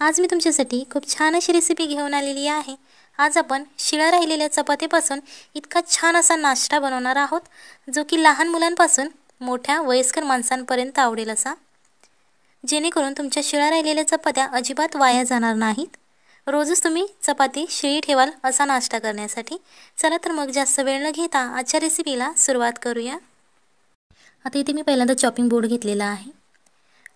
आज मी तुमच्यासाठी खूप छान अशी रेसिपी घेऊन आलेली आहे। आज आपण शिळ्या राहिलेल्या चपातीपासून इतका छान असा नाश्ता बनवणार आहोत, जो की लहान मुलांपासून मोठ्या वयस्कर माणसांपर्यंत आवडेल असा, जेणेकरून तुमच्या शिळ्या राहिलेल्या चपात्या अजिबात वाया जाणार नाहीत। रोजच तुम्ही चपाती शिळी ठेवाल असा नाश्ता करण्यासाठी। चला तर मग जास्त वेळ न घेता आजच्या रेसिपीला सुरुवात करूया। आता इथे मी पहिल्यांदा चॉपिंग बोर्ड घेतलेला आहे।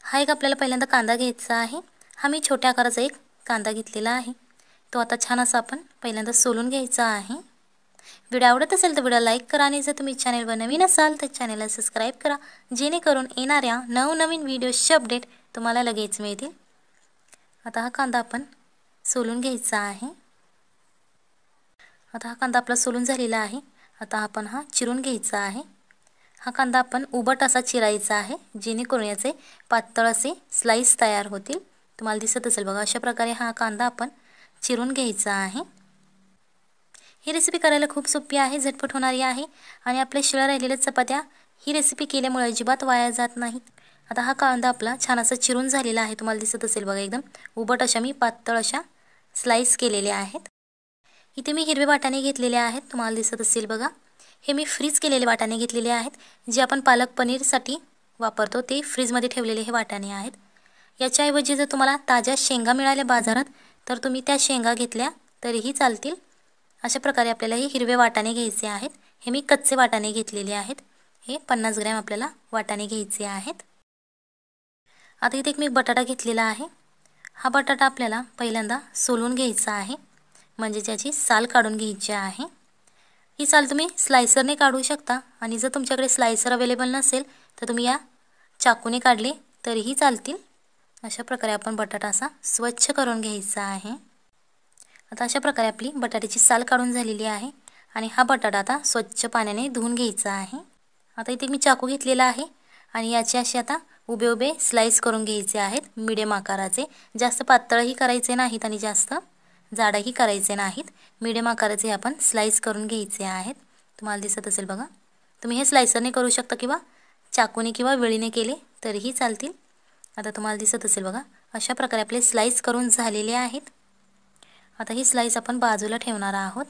हा एक आपल्याला पहिल्यांदा कांदा घ्यायचा आहे। हा मी छोट्या आकाराचा एक कांदा घेतलेला आहे। तो आता छान असा आपण पहिल्यांदा सोलून घ्यायचा आहे। व्हिडिओ आवडत असेल तर व्हिडिओ लाईक करा आणि जर तुम्ही चॅनलवर नवीन असाल तर चॅनलला सबस्क्राइब करा, जेणेकरून येणाऱ्या नवनवीन व्हिडिओचे अपडेट तुम्हाला लगेच मिळतील। आता हा कांदा आपण सोलून घ्यायचा आहे। आता हा कांदा आपला सोलून झालेला आहे। आता आपण हा चिरून घ्यायचा आहे। हा कांदा आपण उभट असा चिरायचा आहे, जेणेकरून याचे पातळ असे स्लाइस तयार होतील। तुम्हाला दिसत असेल बघा, अशा प्रकारे हा कांदा आपण चिरून घ्यायचा आहे। ही रेसिपी करायला खूप सोपी आहे, झटपट होणारी आहे आणि आपल्या शिळ्या राहिलेल्या चपात्या ही रेसिपी केल्यामुळे अजिबात वाया जात नाहीत। आता हा कांदा आपला छान असा चिरून झालेला आहे। तुम्हाला दिसत असेल बघा, एकदम उभट अशा मी पातळ अशा स्लाइस केलेल्या आहेत। इथे मी हिरवे वाटाणे घेतलेले आहेत, तुम्हाला दिसत असेल बघा। हे मी फ्रीज केलेले वाटाणे घेतलेले आहेत, जे आपण पालक पनीरसाठी वापरतो ते फ्रीजमध्ये ठेवलेले हे वाटाणे आहेत। याच्याऐवजी जर तुम्हाला ताज्या शेंगा मिळाल्या बाजारात तर तुम्ही त्या शेंगा घेतल्या तरीही चालतील। अशा प्रकारे आपल्याला हे हिरवे वाटाणे घ्यायचे आहेत। हे मी कच्चे वाटाणे घेतलेले आहेत। हे 50 ग्रॅम आपल्याला वाटाणे घ्यायचे आहेत। आता इथे एक मी बटाटा घेतलेला आहे। हा बटाटा आपल्याला पहिल्यांदा सोलून घ्यायचा आहे, म्हणजे त्याची साल काढून घ्यायची आहे। ही साल तुम्ही स्लायसरने काढू शकता आणि जर तुमच्याकडे स्लायसर अवेलेबल नसेल तर तुम्ही या चाकूने काढले तरीही चालतील। अशा प्रकारे आपण बटाटा असा स्वच्छ करून घ्यायचा आहे। आता अशा प्रकारे आपली बटाट्याची साल काढून झालेली आहे आणि हा बटाटा आता स्वच्छ पाण्याने धुवून घ्यायचा आहे। आता इथे मी चाकू घेतलेला आहे आणि याचे असे आता उभे उभे स्लाइस करून घ्यायचे आहेत, मीडियम आकाराचे। जास्त पातळही करायचे नाहीत आणि जास्त जाडही करायचे नाहीत, मीडियम आकाराचे आपण स्लाइस करून घ्यायचे आहेत। तुम्हाला दिसत असेल बघा, तुम्ही हे स्लायसरने करू शकता किंवा चाकूने किंवा वेळीने केले तरीही चालतील। आता तुम्हाला दिसत असेल बघा, अशा प्रकारे आपले स्लाइस करून झालेले आहेत। आता ही स्लाइस आपण बाजूला ठेवणार आहोत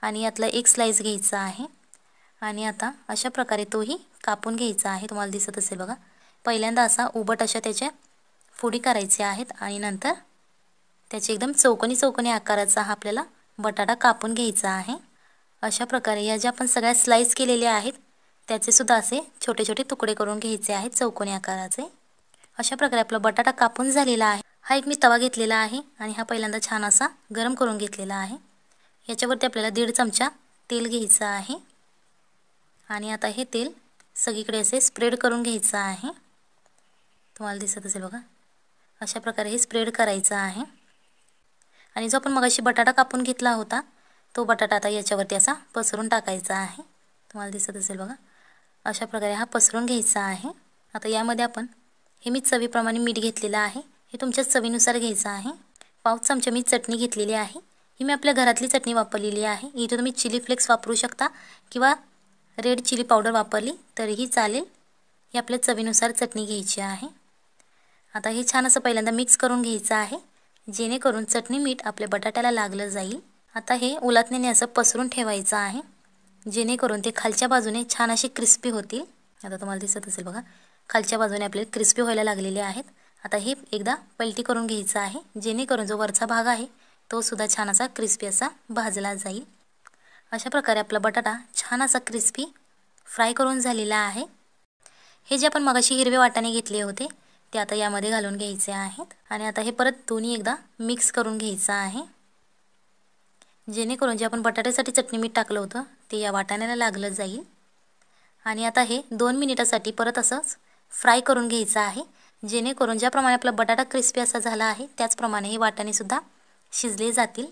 आणि यातला एक स्लाइस घ्यायचा आहे आणि आता अशा प्रकारे तोही कापून घ्यायचा आहे। तुम्हाला दिसत असेल बघा, पहिल्यांदा असा उभट अशा त्याच्या फोडी करायच्या आहेत आणि नंतर त्याचे एकदम चौकोनी चौकोनी आकाराचा हा आपल्याला बटाटा कापून घ्यायचा आहे। अशा प्रकारे या ज्या आपण सगळ्या स्लाइस केलेल्या आहेत त्याचे सुद्धा असे छोटे छोटे तुकडे करून घ्यायचे आहेत, चौकोनी आकाराचे। अशा प्रकारे आपला बटाटा कापून झालेला आहे। हा एक मी तवा घेतलेला आहे आणि हा पहिल्यांदा छान असा गरम करून घेतलेला आहे। याच्यावरती आपल्याला 1.5 चमचा तेल घ्यायचं आहे आणि आता हे तेल सगळीकडे असे स्प्रेड करून घ्यायचं आहे। तुम्हाला दिसत असेल बघा, अशा प्रकारे हे स्प्रेड करायचं आहे आणि जो आपण मगाशी बटाटा कापून घेतला होता तो बटाटा आता याच्यावरती असा पसरून टाकायचा आहे। तुम्हाला दिसत असेल बघा, अशा प्रकारे हा पसरून घ्यायचा आहे। आता यामध्ये आपण हे मी चवीप्रमाणे मीठ घेतलेलं आहे, हे तुमच्या चवीनुसार घ्यायचं आहे। 1/2 चमचा मी चटणी घेतलेली आहे, ही मी आपल्या घरातली चटणी वापरलेली आहे। इथे तुम्ही चिली फ्लेक्स वापरू शकता किंवा रेड चिली पावडर वापरली तरीही चालेल। ही आपल्या चवीनुसार चटणी घ्यायची आहे। आता हे छान असं पहिल्यांदा मिक्स करून घ्यायचं आहे, जेणेकरून चटणी मीठ आपल्या बटाट्याला लागलं जाईल। आता हे उलटण्याने असं पसरून ठेवायचं आहे, जेणेकरून ते खालच्या बाजूने छान असे क्रिस्पी होतील। आता तुम्हाला दिसत असेल बघा, खालच्या बाजूने आपले क्रिस्पी व्हायला लागलेले आहेत। आता हे एकदा पलटी करून घ्यायचं आहे, जेणेकरून जो वरचा भाग आहे तो सुद्धा छान असा क्रिस्पी असा भाजला जाईल। अशा प्रकारे आपला बटाटा छान असा क्रिस्पी फ्राय करून झालेला आहे। हे जे आपण मगाशी हिरवे वाटाणे घेतले होते ते आता यामध्ये घालून घ्यायचे आहेत आणि आता हे परत दोन्ही एकदा मिक्स करून घ्यायचं आहे, जेणेकरून जे आपण बटाट्यासाठी चटणी मीठ टाकलं होतं ते या वाटाण्याला लागलं जाईल। आणि आता हे 2 मिनिटासाठी परत असंच फ्राय करून घ्यायचं आहे, जेणेकरून ज्याप्रमाणे आपला बटाटा क्रिस्पी असा झाला आहे त्याचप्रमाणे हे वाटाणे सुद्धा शिजले जातील।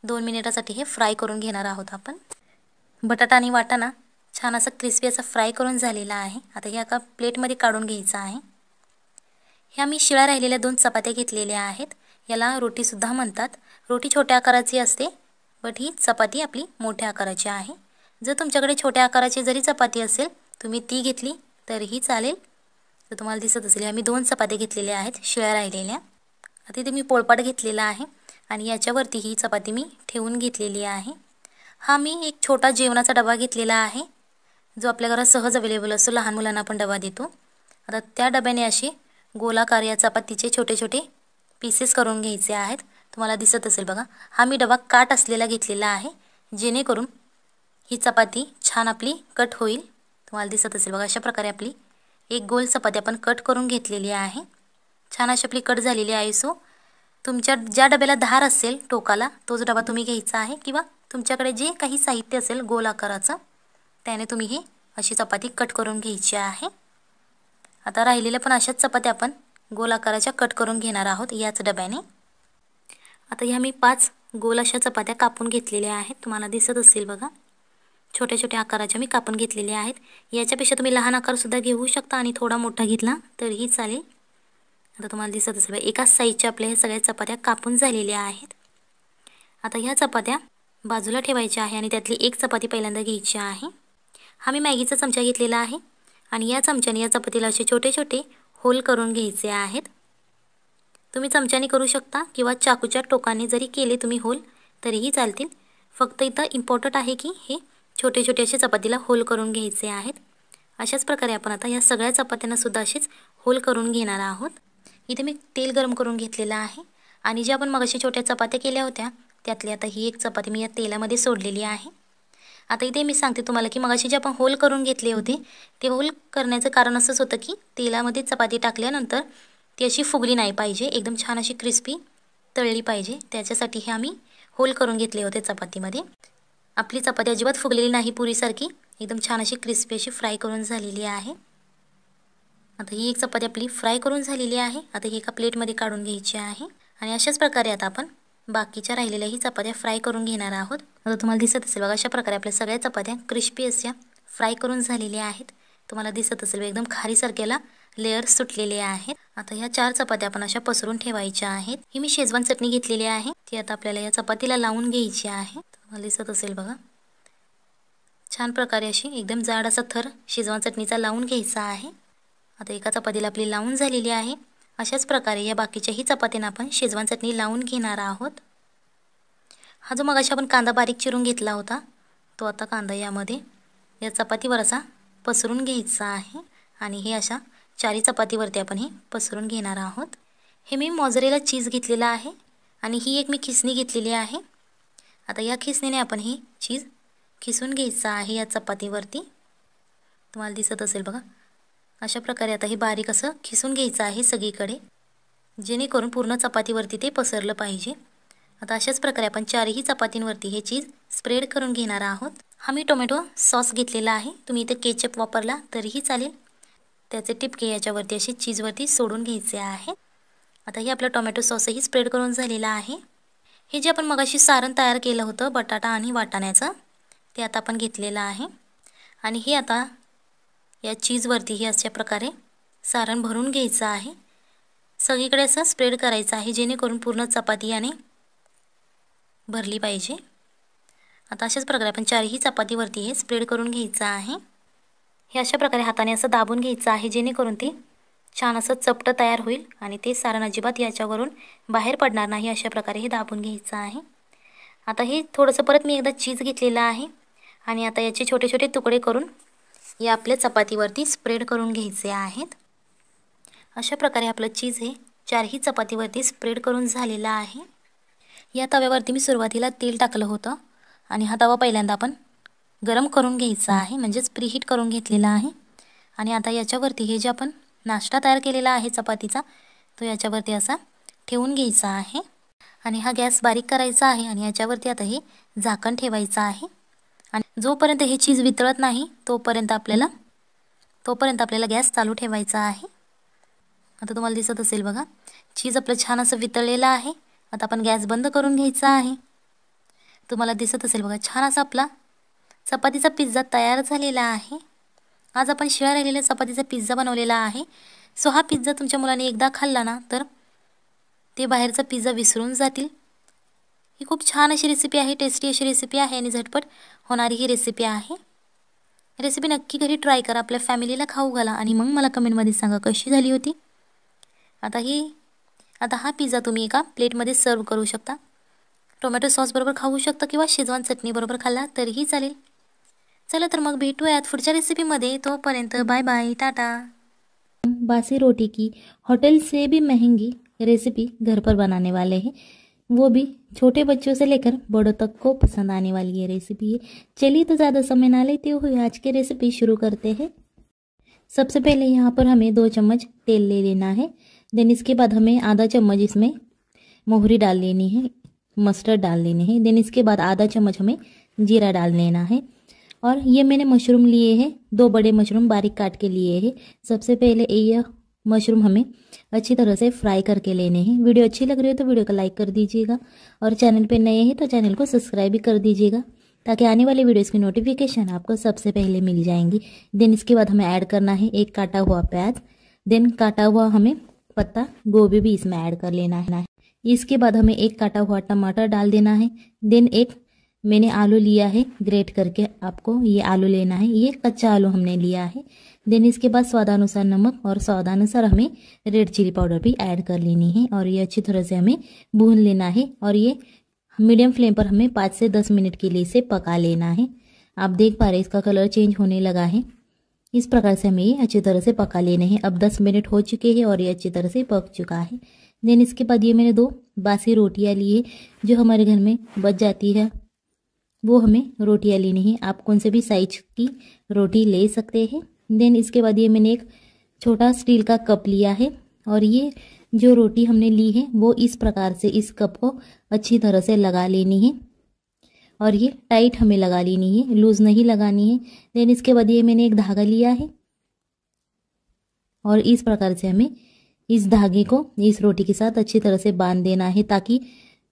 2 मिनिटासाठी हे फ्राय करून घेणार आहोत आपण। बटाटा आणि वाटाणा छान असा क्रिस्पी असा फ्राय करून झालेला आहे। आता हे एका प्लेटमध्ये काढून घ्यायचं आहे। ह्या मी शिळ्या राहिलेल्या 2 चपात्या घेतलेल्या आहेत, याला रोटी सुद्धा म्हणतात। रोटी छोट्या आकाराची असते, बट ही चपाती आपली मोठ्या आकाराची आहे। जर तुमच्याकडे छोट्या आकाराची जरी चपाती असेल तुम्ही ती घेतली तरीही चालेल। तर तुम्हाला दिसत असेल, ह्या मी 2 चपात्या घेतलेल्या आहेत शिळ्या राहिलेल्या। आता इथे मी पोळपाट घेतलेला आहे आणि याच्यावरती ही चपाती मी ठेवून घेतलेली आहे. हा मी एक छोटा जेवणाचा डबा घेतलेला आहे, जो आपल्या घरात सहज अवेलेबल असतो. लहान मुलांना आपण डबा देतो. आता त्या डब्याने असे गोलाकार या चपातीचे छोटे छोटे पीसेस करून घ्यायचे आहेत. तुम्हाला दिसत असेल बघा, हा मी डबा काट असलेला घेतलेला आहे, जेणेकरून ही चपाती छान आपली कट होईल. तुम्हाला दिसत असेल बघा, अशा प्रकारे आपली एक गोल चपाती आपण कट करून घेतलेली आहे. छान अशी आपली कट झालेली आहे. सो तुमच्या ज्या डब्याला धार असेल टोकाला तोच डबा तुम्ही घ्यायचा आहे, किंवा तुमच्याकडे जे काही साहित्य असेल गोल आकाराचं त्याने तुम्ही ही अशी चपाती कट करून घ्यायची आहे. आता राहिलेल्या पण अशाच चपात्या आपण गोल आकाराच्या कट करून घेणार आहोत याच डब्याने. आता ह्या मी 5 गोल अशा चपात्या कापून घेतलेल्या आहेत. तुम्हाला दिसत असेल बघा, छोट्या छोट्या आकाराच्या मी कापून घेतलेल्या आहेत. याच्यापेक्षा तुम्ही लहान आकारसुद्धा घेऊ शकता आणि थोडा मोठा घेतला तरीही चालेल. आता तुम्हाला दिसत असेल बघा, एकाच साईजच्या आपल्या ह्या सगळ्या चपात्या कापून झालेल्या आहेत. आता ह्या चपात्या बाजूला ठेवायच्या आहे आणि त्यातली एक चपाती पहिल्यांदा घ्यायची आहे. हा मी मॅगीचा चमचा घेतलेला आहे आणि या चमच्याने या चपातीला असे छोटे छोटे होल करून घ्यायचे आहेत. तुम्ही चमच्याने करू शकता किंवा चाकूच्या टोकाने जरी केले तुम्ही होल तरीही चालतील. फक्त इथं इम्पॉर्टंट आहे की हे छोटे छोटे असे चपातीला होल करून घ्यायचे आहेत. अशाच प्रकारे आपण आता या सगळ्या चपात्यांना सुद्धा असेच होल करून घेणार आहोत. इथे मी तेल गरम करून घेतलेलं आहे आणि जे आपण मगाशी छोट्या चपात्या केल्या होत्या त्यातली आता ही एक चपाती मी या तेलामध्ये सोडलेली आहे. आता इथे मी सांगते तुम्हाला की मगाशी जे आपण होल करून घेतले होते ते होल करण्याचं कारण असंच होतं की तेलामध्ये चपाती टाकल्यानंतर ती अशी फुगली नाही पाहिजे, एकदम छान अशी क्रिस्पी तळली पाहिजे. त्याच्यासाठी हे आम्ही होल करून घेतले होते चपातीमध्ये. आपली चपाती अजिबात फुगलेली नाही, पुरीसारखी एकदम छान अशी क्रिस्पी अशी फ्राय करून झालेली आहे. आता ही एक चपाती आपली फ्राय करून झालेली आहे. आता ही एका प्लेटमध्ये काढून घ्यायची आहे आणि अशाच प्रकारे आता आपण बाकीच्या राहिलेल्याही चपात्या फ्राय करून घेणार आहोत. आता तुम्हाला दिसत असेल बघा, अशा प्रकारे आपल्या सगळ्या चपात्या क्रिस्पी अशा फ्राय करून झालेल्या आहेत. तुम्हाला दिसत असेल एकदम खारीसारख्याला लेयर सुटलेले आहेत. आता ह्या 4 चपात्या आपण अशा पसरून ठेवायच्या आहेत. ही मी शेजवान चटणी घेतलेली आहे, ती आता आपल्याला या चपातीला लावून घ्यायची आहे. तुम्हाला दिसत असेल बघा, छान प्रकारे अशी एकदम जाड असा थर शेजवान चटणीचा लावून घ्यायचा आहे. आता एका चपातीला आपली लावून झालेली आहे. अशाच प्रकारे या बाकीच्याही चपात्यांना आपण शेजवान चटणी लावून घेणार आहोत. हा जो मगाशी आपण कांदा बारीक चिरून घेतला होता तो आता कांदा यामध्ये या चपातीवर असा पसरून घ्यायचा आहे आणि हे अशा 4 चपातीवरती आपण हे पसरून घेणार आहोत. हे मी मोझरेला चीज घेतलेला आहे आणि ही एक मी खिसणी घेतलेली आहे. आता या खिसणीने आपण ही चीज खिसून घ्यायचं आहे या चपातीवरती. तुम्हाला दिसत असेल बघा, अशा प्रकारे आता हे बारीक असं खिसून घ्यायचं आहे सगळीकडे, जेणेकरून पूर्ण चपातीवरती ते पसरलं पाहिजे. आता अशाच प्रकारे आपण 4ही चपातींवरती हे चीज स्प्रेड करून घेणार आहोत. हा मी टोमॅटो सॉस घेतलेला आहे, तुम्ही इथे केचप वापरला तरीही चालेल. त्याचे टिपके याच्यावरती असे चीजवरती सोडून घ्यायचे आहे. आता हे आपलं टोमॅटो सॉसही स्प्रेड करून झालेला आहे. हे जे आपण मगाशी सारण तयार केलं होतं बटाटा आणि वाटाण्याचं, ते आता आपण घेतलेलं आहे आणि हे आता या चीजवरती हे अशा प्रकारे सारण भरून घ्यायचं आहे. सगळीकडे असं स्प्रेड करायचं आहे, जेणेकरून पूर्ण चपाती याने भरली पाहिजे. आता अशाच प्रकारे आपण 4ही चपातीवरती हे स्प्रेड करून घ्यायचं आहे. हे अशा प्रकारे हाताने असं दाबून घ्यायचं आहे, जेणेकरून ते छान असं चपटं तयार होईल आणि ते सारण अजिबात याच्यावरून बाहेर पडणार नाही. अशा प्रकारे हे दाबून घ्यायचं आहे. आता हे थोडंसं परत मी एकदा चीज घेतलेलं आहे आणि आता याचे छोटे छोटे तुकडे करून या आपल्या चपातीवरती स्प्रेड करून घ्यायचे आहेत. अशा प्रकारे आपलं चीज हे 4ही चपातीवरती स्प्रेड करून झालेलं आहे. या तव्यावरती मी सुरुवातीला तेल टाकलं होतं आणि हा तवा पहिल्यांदा आपण गरम करून घ्यायचा आहे, म्हणजेच प्रीहीट करून घेतलेला आहे. आणि आता याच्यावरती हे जे आपण नाश्ता तयार केलेला आहे चपातीचा तो याच्यावरती असा ठेवून घ्यायचा आहे आणि हा गॅस बारीक करायचा आहे आणि याच्यावरती आता हे झाकण ठेवायचं आहे. आणि जोपर्यंत हे चीज वितळत नाही तोपर्यंत आपल्याला गॅस चालू ठेवायचा आहे. आता तुम्हाला दिसत असेल बघा, चीज आपलं छान असं वितळलेलं आहे. आता आपण गॅस बंद करून घ्यायचा आहे. तुम्हाला दिसत असेल बघा, छान असा आपला चपातीचा पिझ्झा तयार झालेला आहे. आज आपण शिळ्या राहिलेल्या चपातीचा पिझ्झा बनवलेला आहे. सो हा पिझ्झा तुमच्या मुलांनी एकदा खाल्ला ना तर ते बाहेरचा पिझ्झा विसरून जातील. ही खूप छान अशी रेसिपी आहे, टेस्टी अशी रेसिपी आहे आणि झटपट होणारी ही रेसिपी आहे. रेसिपी नक्की घरी ट्राय करा, आपल्या फॅमिलीला खाऊ घाला आणि मग मला कमेंटमध्ये सांगा कशी झाली होती. आता ही आता हा पिझ्झा तुम्ही एका प्लेटमध्ये सर्व करू शकता. टोमॅटो सॉस बरोबर खाऊ शकता किंवा शेजवान चटणी बरोबर खाल्ला तरीही चालेल. चला तर मग भेटूयात पुढच्या रेसिपीमध्ये. तोपर्यंत बाय बाय, टाटा. बासी रोटी की होटल से भी महंगी रेसिपी घर पर बनाने वाले हैं, वो भी छोटे बच्चों से लेकर बड़ों तक को पसंद आने वाली ये रेसिपी है. चलिए तो ज़्यादा समय ना लेते हुए आज की रेसिपी शुरू करते हैं. सबसे पहले यहाँ पर हमें 2 चम्मच तेल ले लेना है. देन इसके बाद हमें आधा चम्मच इसमें मोहरी डाल लेनी है, मस्टर्ड डाल लेने हैं. देन इसके बाद आधा चम्मच हमें जीरा डाल लेना है. और ये मैंने मशरूम लिए हैं, 2 बड़े मशरूम बारीक काट के लिए हैं. सबसे पहले ये मशरूम हमें अच्छी तरह से फ्राई करके लेने हैं. वीडियो अच्छी लग रही हो तो वीडियो को लाइक कर दीजिएगा और चैनल पे नए हैं तो चैनल को सब्सक्राइब भी कर दीजिएगा ताकि आने वाले वीडियोस की नोटिफिकेशन आपको सबसे पहले मिल जाएंगी. देन इसके बाद हमें ऐड करना है एक काटा हुआ प्याज. देन काटा हुआ हमें पत्ता गोभी भी इसमें ऐड कर लेना है. इसके बाद हमें एक काटा हुआ टमाटर डाल देना है. देन एक मैंने आलू लिया है ग्रेट करके, आपको ये आलू लेना है, ये कच्चा आलू हमने लिया है. देन इसके बाद स्वादानुसार नमक और स्वादानुसार हमें रेड चिली पाउडर भी ऐड कर लेनी है और ये अच्छी तरह से हमें भून लेना है. और ये मीडियम फ्लेम पर हमें 5 से 10 मिनट के लिए इसे पका लेना है. आप देख पा रहे हैं इसका कलर चेंज होने लगा है. इस प्रकार से हमें ये अच्छी तरह से पका लेने हैं. अब 10 मिनट हो चुके हैं और ये अच्छी तरह से पक चुका है. देन इसके बाद ये मैंने 2 बासी रोटियाँ ली है जो हमारे घर में बच जाती है, वो हमें रोटियाँ लेनी है. आप कौन से भी साइज की रोटी ले सकते हैं. देन इसके बाद ये मैंने एक छोटा स्टील का कप लिया है और ये जो रोटी हमने ली है वो इस प्रकार से इस कप को अच्छी तरह से लगा लेनी है और ये टाइट हमें लगा लेनी है, लूज़ नहीं लगानी है. देन इसके बाद ये मैंने एक धागा लिया है और इस प्रकार से हमें इस धागे को इस रोटी के साथ अच्छी तरह से बांध देना है ताकि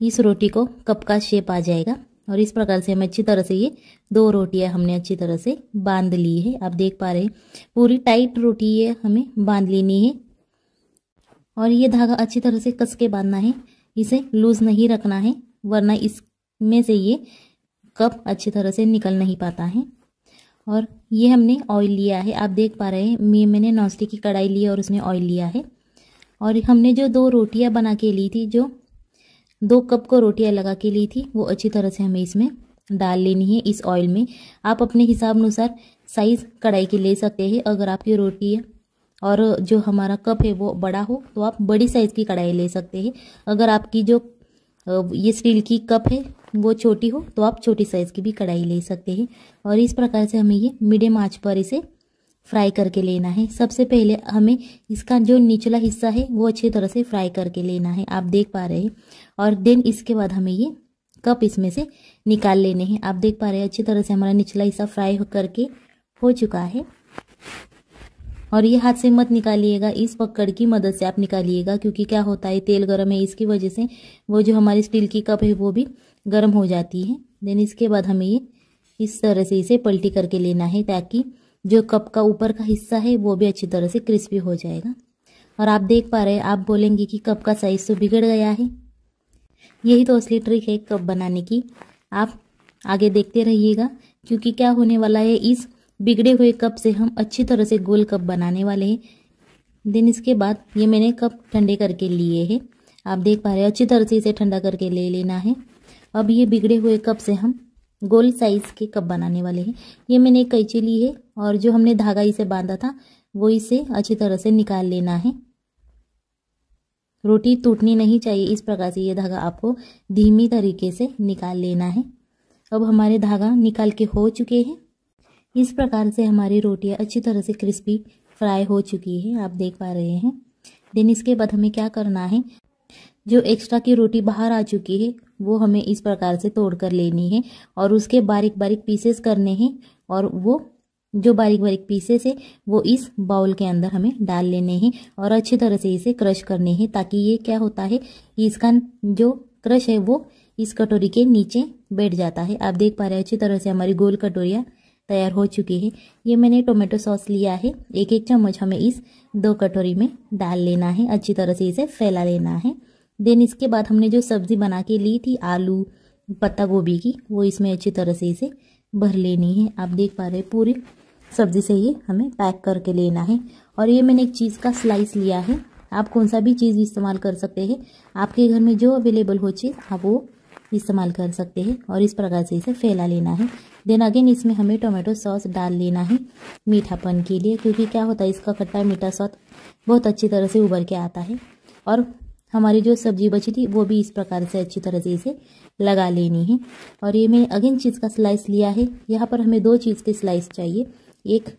इस रोटी को कप का शेप आ जाएगा. और इस प्रकार से हमें अच्छी तरह से ये 2 रोटियां हमने अच्छी तरह से बांध ली है. आप देख पा रहे हैं पूरी टाइट रोटी ये हमें बांध लेनी है और ये धागा अच्छी तरह से कस के बांधना है, इसे लूज़ नहीं रखना है वरना इसमें से ये कप अच्छी तरह से निकल नहीं पाता है. और ये हमने ऑयल लिया है, आप देख पा रहे हैं मैंने नॉनस्टिक की कढ़ाई ली है और उसमें ऑयल लिया है. और हमने जो 2 रोटियां बना के ली थी, जो 2 कप को रोटियां लगा के ली थी, वो अच्छी तरह से हमें इसमें डाल लेनी है इस ऑयल में. आप अपने हिसाब अनुसार साइज़ कढ़ाई के ले सकते हैं. अगर आपकी रोटी है और जो हमारा कप है वो बड़ा हो तो आप बड़ी साइज़ की कढ़ाई ले सकते हैं. अगर आपकी जो ये स्टील की कप है वो छोटी हो तो आप छोटी साइज़ की भी कढ़ाई ले सकते हैं. और इस प्रकार से हमें ये मीडियम आंच पर इसे फ्राई करके लेना है. सबसे पहले हमें इसका जो निचला हिस्सा है वो अच्छी तरह से फ्राई करके लेना है, आप देख पा रहे हैं. और देन इसके बाद हमें ये कप इसमें से निकाल लेने हैं. आप देख पा रहे हैं अच्छी तरह से हमारा निचला हिस्सा फ्राई करके हो चुका है. और ये हाथ से मत निकालिएगा, इस पकड़ की मदद से आप निकालिएगा क्योंकि क्या होता है तेल गर्म है, इसकी वजह से वो जो हमारी स्टील की कप है वो भी गर्म हो जाती है. देन इसके बाद हमें ये इस तरह से इसे पलटी करके लेना है ताकि जो कप का ऊपर का हिस्सा है वो भी अच्छी तरह से क्रिस्पी हो जाएगा. और आप देख पा रहे हैं, आप बोलेंगे कि कप का साइज़ तो बिगड़ गया है. यही तो असली ट्रिक है कप बनाने की. आप आगे देखते रहिएगा क्योंकि क्या होने वाला है, इस बिगड़े हुए कप से हम अच्छी तरह से गोल कप बनाने वाले हैं. देन इसके बाद ये मैंने कप ठंडे करके लिए हैं, आप देख पा रहे हैं अच्छी तरह से इसे ठंडा करके ले लेना है. अब ये बिगड़े हुए कप से हम गोल साइज़ के कप बनाने वाले हैं. ये मैंने एक कैंची ली है और जो हमने धागा इसे बांधा था वो इसे अच्छी तरह से निकाल लेना है. रोटी टूटनी नहीं चाहिए, इस प्रकार से ये धागा आपको धीमी तरीके से निकाल लेना है. अब हमारे धागा निकाल के हो चुके हैं. इस प्रकार से हमारी रोटियां अच्छी तरह से क्रिस्पी फ्राई हो चुकी है, आप देख पा रहे हैं. देन इसके बाद हमें क्या करना है, जो एक्स्ट्रा की रोटी बाहर आ चुकी है वो हमें इस प्रकार से तोड़ कर लेनी है और उसके बारीक बारीक पीसेस करने हैं. और वो जो बारीक बारीक पीसेस है वो इस बाउल के अंदर हमें डाल लेने हैं और अच्छी तरह से इसे क्रश करने हैं ताकि ये क्या होता है, इसका जो क्रश है वो इस कटोरी के नीचे बैठ जाता है. आप देख पा रहे हैं अच्छी तरह से हमारी गोल कटोरियाँ तैयार हो चुकी है. ये मैंने टोमेटो सॉस लिया है, 1-1 चम्मच हमें इस 2 कटोरी में डाल लेना है, अच्छी तरह से इसे फैला लेना है. देन इसके बाद हमने जो सब्ज़ी बना के ली थी आलू पत्ता गोभी की, वो इसमें अच्छी तरह से इसे भर लेनी है. आप देख पा रहे हैं पूरी सब्ज़ी से ये हमें पैक करके लेना है. और ये मैंने एक चीज़ का स्लाइस लिया है, आप कौन सा भी चीज़ इस्तेमाल कर सकते हैं। आपके घर में जो अवेलेबल हो चीज़ आप वो इस्तेमाल कर सकते हैं। और इस प्रकार से इसे फैला लेना है। देन अगेन इसमें हमें टोमेटो सॉस डाल लेना है मीठापन के लिए, क्योंकि क्या होता है इसका खट्टा मीठा स्वाद बहुत अच्छी तरह से उभर के आता है। और हमारी जो सब्जी बची थी वो भी इस प्रकार से अच्छी तरह से इसे लगा लेनी है। और ये मैं अगेन चीज़ का स्लाइस लिया है। यहाँ पर हमें 2 चीज़ के स्लाइस चाहिए, एक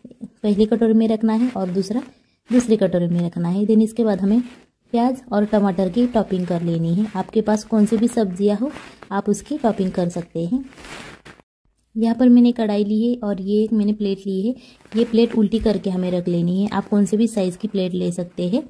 पहली कटोरी में रखना है और दूसरा दूसरी कटोरी में रखना है। देन इसके बाद हमें प्याज और टमाटर की टॉपिंग कर लेनी है। आपके पास कौन सी भी सब्जियाँ हो आप उसकी टॉपिंग कर सकते हैं। यहाँ पर मैंने कढ़ाई ली है और ये एक मैंने प्लेट ली है। ये प्लेट उल्टी करके हमें रख लेनी है। आप कौन से भी साइज़ की प्लेट ले सकते हैं।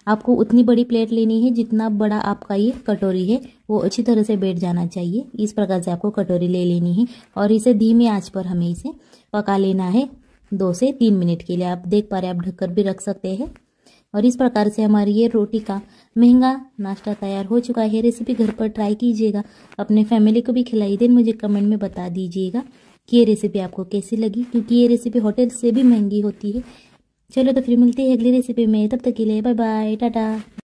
आपको उतनी बड़ी प्लेट लेनी है जितना बड़ा आपका ये कटोरी है वो अच्छी तरह से बैठ जाना चाहिए। इस प्रकार से आपको कटोरी ले लेनी है और इसे धीमी आंच पर हमें इसे पका लेना है 2 से 3 मिनट के लिए। आप देख पा रहे हैं, आप ढककर भी रख सकते हैं। और इस प्रकार से हमारी ये रोटी का महंगा नाश्ता तैयार हो चुका है। रेसिपी घर पर ट्राई कीजिएगा, अपने फैमिली को भी खिलाइए। देन मुझे कमेंट में बता दीजिएगा कि ये रेसिपी आपको कैसी लगी, क्योंकि ये रेसिपी होटल से भी महंगी होती है। चलो तो फिर मिलते हैं अगली रेसिपी में, तब तक के लिए बाय बाय, टाटा।